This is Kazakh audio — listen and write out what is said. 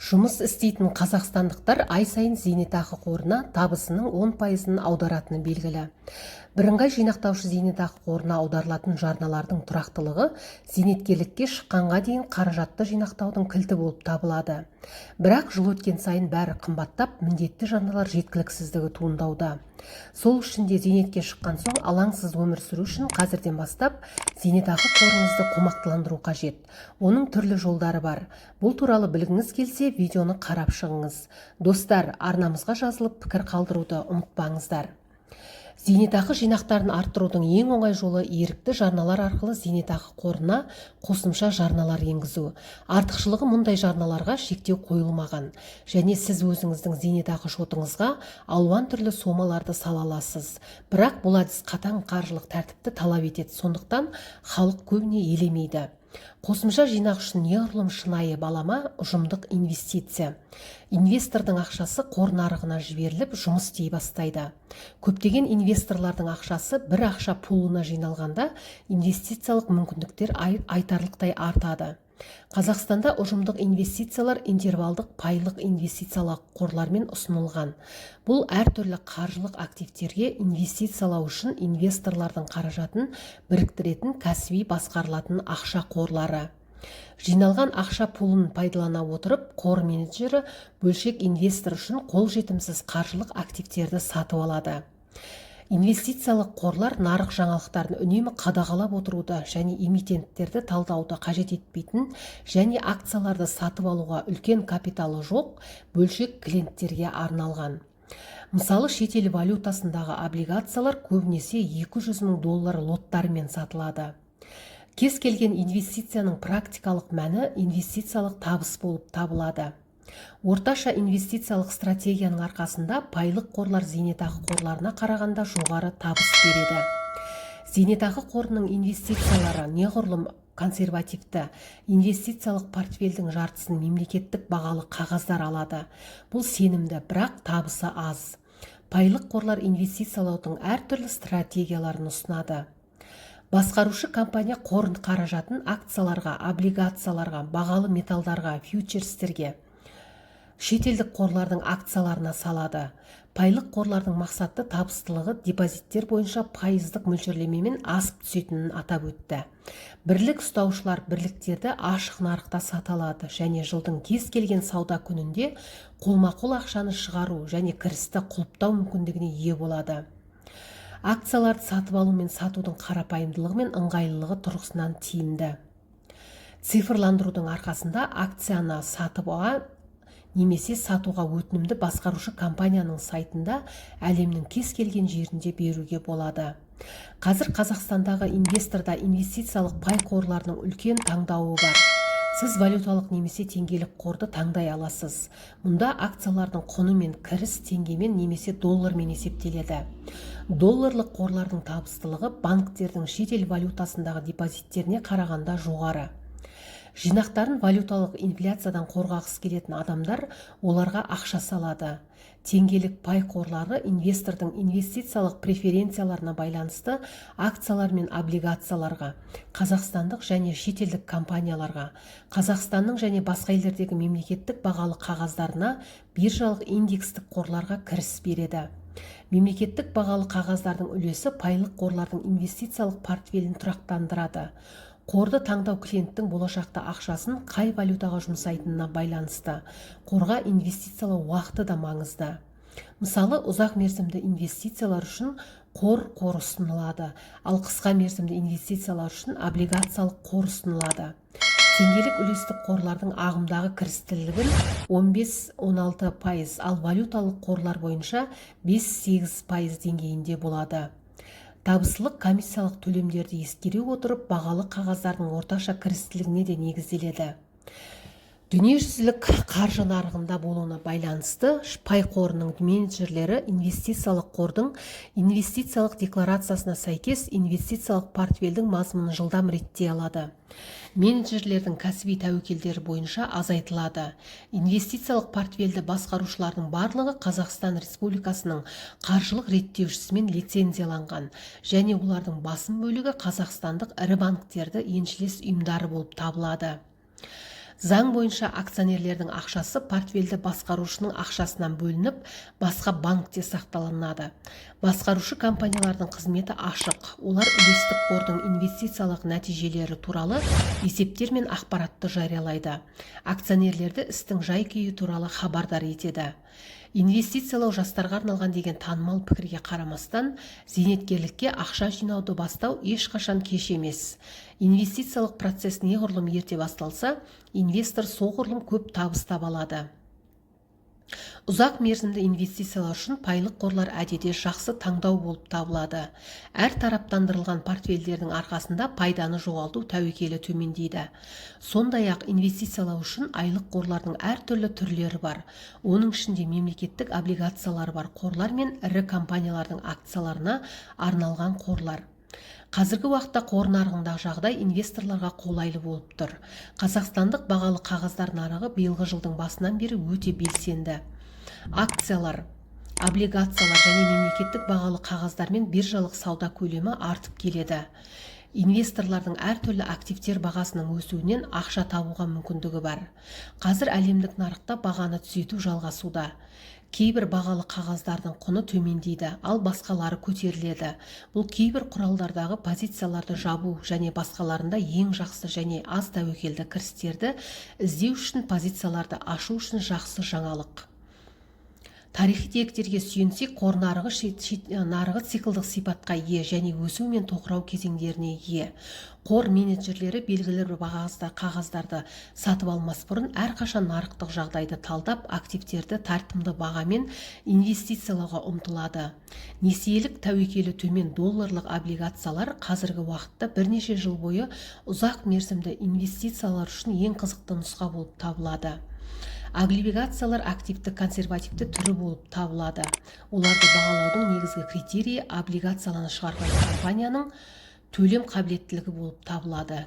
Жұмыс істейтін қазақстандықтар ай сайын зейнетақы қорына табысының 10%-ын аударатыны белгілі. Бірыңғай жинақтаушы зейнетақы қорына аударылатын жарналардың тұрақтылығы зейнеткерлікке шыққанға дейін қаражатты жинақтаудың кілті болып табылады. Бірақ жыл өткен сайын бәрі қымбаттап, міндетті жарналар жеткіліксіздігі туындауда. Сол үшін де зейнетке шыққан соң алаңсыз өмір сүру үшін қазірден бастап зейнетақы қорыңызды қомақтыландыру қажет. Оның түрлі жолдары бар. Бұл туралы білгіңіз келсе, видеоны қарап шығыңыз. Достар, арнамызға жазылып пікір қалдыруды ұмытпаңыздар. Зейнетақы жинақтарын арттырудың ең оңай жолы ерікті жарналар арқылы зейнетақы қорына қосымша жарналар енгізу. Артықшылығы мұндай жарналарға шектеу қойылмаған, және сіз өзіңіздің зейнетақы шотыңызға алуан түрлі сомаларды сала аласыз. Бірақ бұл әдіс қатаң қаржылық тәртіпті талап етеді, сондықтан халық көбіне елемейді. Қосымша жинақ үшін неғұрлым шынайы балама ұжымдық инвестиция. Инвестордың ақшасы қор нарығына жіберіліп, жұмыс істей бастайды. Көптеген инвесторлардың ақшасы бір ақша пулына жиналғанда инвестициялық мүмкіндіктер айтарлықтай артады. Қазақстанда ұжымдық инвестициялар интервалдық пайлық инвестициялық қорлармен ұсынылған. Бұл әртүрлі қаржылық активтерге инвестициялау үшін инвесторлардың қаражатын біріктіретін кәсіби басқарылатын ақша қорлары. Жиналған ақша пулын пайдалана отырып, қор менеджері бөлшек инвестор үшін қолжетімсіз қаржылық активтерді сатып алады. Инвестициялық қорлар нарық жаңалықтарын үнемі қадағалап отыруды және эмитенттерді талдауды қажет етпейтін және акцияларды сатып алуға үлкен капиталы жоқ бөлшек клиенттерге арналған. Мысалы, шетел валютасындағы облигациялар көбінесе $200,000 лоттарымен сатылады. Кез келген инвестицияның практикалық мәні инвестициялық табыс болып табылады. Орташа инвестициялық стратегияның арқасында пайлық қорлар зейнетақы қорларына қарағанда жоғары табыс береді. Зейнетақы қорының инвестициялары неғұрлым консервативті, инвестициялық портфельдің жартысын мемлекеттік бағалы қағаздар алады. Бұл сенімді, бірақ табысы аз. Пайлық қорлар инвестициялаудың әртүрлі стратегияларын ұсынады. Басқарушы компания қор қаражатын акцияларға, облигацияларға, бағалы металдарға, фьючерстерге, шетелдік қорлардың акцияларына салады. Пайлық қорлардың мақсатты табыстылығы депозиттер бойынша пайыздық мөлшерлемемен асып түсетінін атап өтті. Бірлік ұстаушылар бірліктерді ашық нарықта сата алады және жылдың кез келген сауда күнінде қолма-қол ақшаны шығару және кірісті құлыптау мүмкіндігіне ие болады. Акцияларды сатып алу мен сатудың қарапайымдылығы мен ыңғайлылығы тұрғысынан тиімді. Цифрландырудың арқасында акцияны сатуға немесе сатуға өтінімді басқарушы компанияның сайтында әлемнің кез келген жерінде беруге болады. Қазір Қазақстандағы инвесторда инвестициялық пай қорларының үлкен таңдауы бар. Сіз валюталық немесе теңгелік қорды таңдай аласыз. Мұнда акциялардың құны мен кіріс теңгемен немесе доллармен есептеледі. Долларлық қорлардың табыстылығы банктердің шетел валютасындағы депозиттеріне қарағанда жоғары. Жинақтарын валюталық инфляциядан қорғағысы келетін адамдар оларға ақша салады. Теңгелік пай қорлары инвестордың инвестициялық преференцияларына байланысты акциялар мен облигацияларға, қазақстандық және шетелдік компанияларға, Қазақстанның және басқа елдердегі мемлекеттік бағалы қағаздарына, биржалық индекстік қорларға кіріс береді. Мемлекеттік бағалы қағаздардың үлесі пайлық қорлардың инвестициялық портфелін тұрақтандырады. Қорды таңдау клиенттің болашақта ақшасын қай валютаға жұмсайтынына байланысты. Қорға инвестициялау уақыты да маңызды. Мысалы, ұзақ мерзімді инвестициялар үшін қор ұсынылады, ал қысқа мерзімді инвестициялар үшін облигациялық қор ұсынылады. Теңгелік үлестік қорлардың ағымдағы кірістілігін 15-16%, ал валюталық қорлар бойынша 5-8% деңгейінде болады. Табыстылық комиссиялық төлемдерді ескере отырып, бағалы қағаздардың орташа кірістілігіне де негізделеді. Дүниежүзілік қаржы нарығында болуына байланысты пай қорының менеджерлері инвестициялық қордың инвестициялық декларациясына сәйкес инвестициялық портфельдің мазмұнын жылдам реттей алады. Менеджерлердің кәсіби тәуекелдері бойынша азайтылады. Инвестициялық портфельді басқарушылардың барлығы Қазақстан Республикасының қаржылық реттеушісімен лицензияланған және олардың басым бөлігі қазақстандық ірі банктерді еншілес ұйымдары болып табылады. Заң бойынша акционерлердің ақшасы портфельді басқарушының ақшасынан бөлініп, басқа банкте сақталынады. Басқарушы компаниялардың қызметі ашық. Олар үлестік қордың инвестициялық нәтижелері туралы есептер мен ақпаратты жариялайды. Акционерлерді істің жай-күйі туралы хабардар етеді. Инвестициялау жастарға арналған деген танымал пікірге қарамастан, зейнеткерлікке ақша жинауды бастау ешқашан кеш емес. Инвестициялық процесс неғұрлым ерте басталса, инвестор соғұрлым көп табыс таба алады. Ұзақ мерзімді инвестициялар үшін пайлық қорлар әдетте жақсы таңдау болып табылады. Әр тараптандырылған портфельдердің арқасында пайданы жоғалту тәуекелі төмендейді. Сондай-ақ инвестициялау үшін айлық қорлардың әртүрлі түрлері бар. Оның ішінде мемлекеттік облигациялар бар қорлар мен ірі компаниялардың акцияларына арналған қорлар. Қазіргі уақытта қор нарығындағы жағдай инвесторларға қолайлы болып тұр. Қазақстандық бағалы қағаздар нарығы биылғы жылдың басынан бері өте белсенді. Акциялар, облигациялар және мемлекеттік бағалы қағаздар мен биржалық сауда көлемі артып келеді. Инвесторлардың әртүрлі активтер бағасының өсуінен ақша табуға мүмкіндігі бар. Қазір әлемдік нарықта бағаны түзету жалғасуда. Кейбір бағалы қағаздардың құны төмендейді, ал басқалары көтеріледі. Бұл кейбір құралдардағы позицияларды жабу және басқаларында ең жақсы және аз тәуекелді кірістерді іздеу үшін позицияларды ашу үшін жақсы жаңалық. Тарихи деректерге сүйенсек, қор нарығы циклдық сипатқа ие және өсу мен тоқырау кезеңдеріне ие. Қор менеджерлері белгілі бір қағаздарды сатып алмас бұрын әрқашан нарықтық жағдайды талдап, активтерді тартымды бағамен инвестициялауға ұмтылады. Несиелік тәуекелі төмен долларлық облигациялар қазіргі уақытта бірнеше жыл бойы ұзақ мерзімді инвестициялар үшін ең қызықты нұсқа болып табылады. Облигациялар активті консервативті түрі болып табылады. Оларды бағалаудың негізгі критерийі облигацияланы шығарған компанияның төлем қабілеттілігі болып табылады.